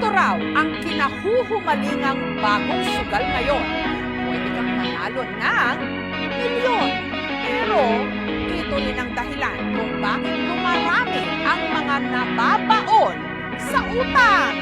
Ito raw ang kinahuhumalingang bagong sugal ngayon. Pwede kang manalo ng milyon. Pero ito rin ang dahilan kung bakit dumarami ang mga nababaon sa utang.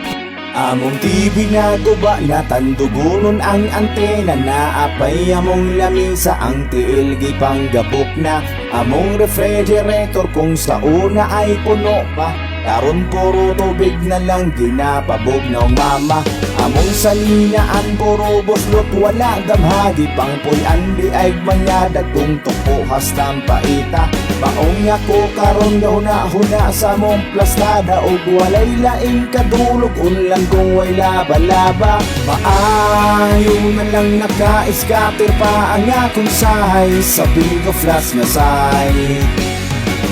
Among TV nga guba na tandugunon ang antena na apay among lamisa ang tiil gipanggabok na among refrigerator kung sa una ay puno pa karon puro tubig na lang ginapabog na mama among salinaan puro boslot wala damhagi pang puyan di ay manyadag kung tupo hastam paita baong ako karon huna sa mong plastada ug walay laing kadulog unlan kung way laba-laba maayo na lang naka-scatter pa ang akong sahay sa big of flash nga side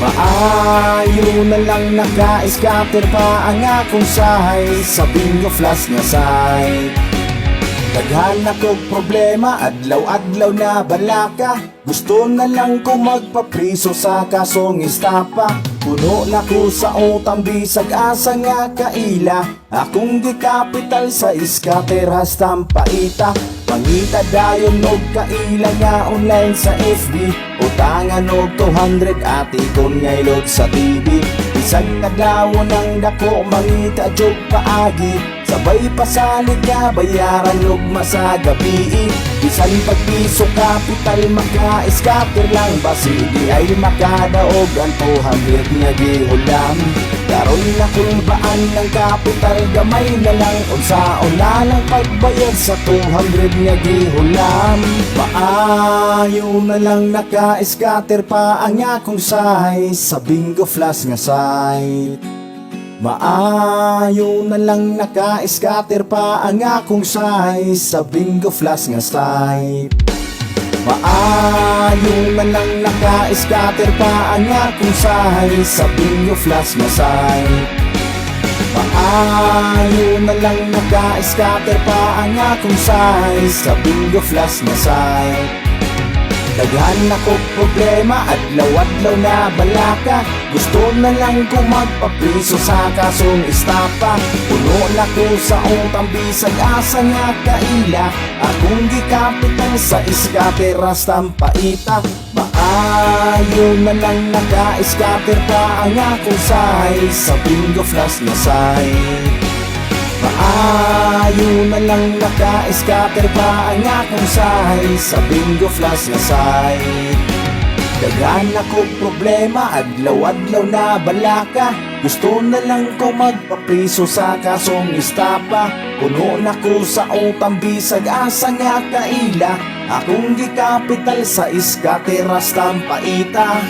maayo na lang naka-scatter pa ang akong sahay sa bingo flash nga side daghan akong problema adlaw-adlaw na balaka gusto na lang ko magpapriso sa kasong istapa puno na ko sa utang bisag asa nga kaila akong gikapital sa scatter hastam paita pangita dayon og kaila nga online sa FB utangan og 200 ati kon ngaylod sa TV isang kadlaw nang dako mangita jog paagi sabay pasalig nga bayaran og sa gabi bisan pagpiso kapital maka-scatter lang basi di ay makadaog ang 200 nga gihulam karon na kung baan ng kapital gamay na lang unsaon na lang pagbayad sa 200 nga gihulam maayo na lang naka-scatter pa ang akong sahay sa bingo flash nga site maayo na lang naka-scatter pa ang akong sahay sa bingo flash nga site maayo na lang naka-scatter pa ang akong sahay sa bingo flash nga site maayo na lang naka-scatter pa ang akong sahay sa bingo flash nga site daghan ako problema adlaw-adlaw na balaka gusto na lang ko magpapriso sa kasong istapa puno na ko sa utang bisag asa nga kaila akong gikapital sa scatter hastam paita maayo na lang naka-scatter pa ang akong sahay sa bingo flash na site maayo na lang naka-scatter pa ang akong sahay sa bingo flash nga site daghan ako problema adlaw-adlaw na balaka gusto na lang ko magpapriso sa kasong istapa puno na ko sa utang bisag asa nga kaila akong gikapital sa scatter hastam paita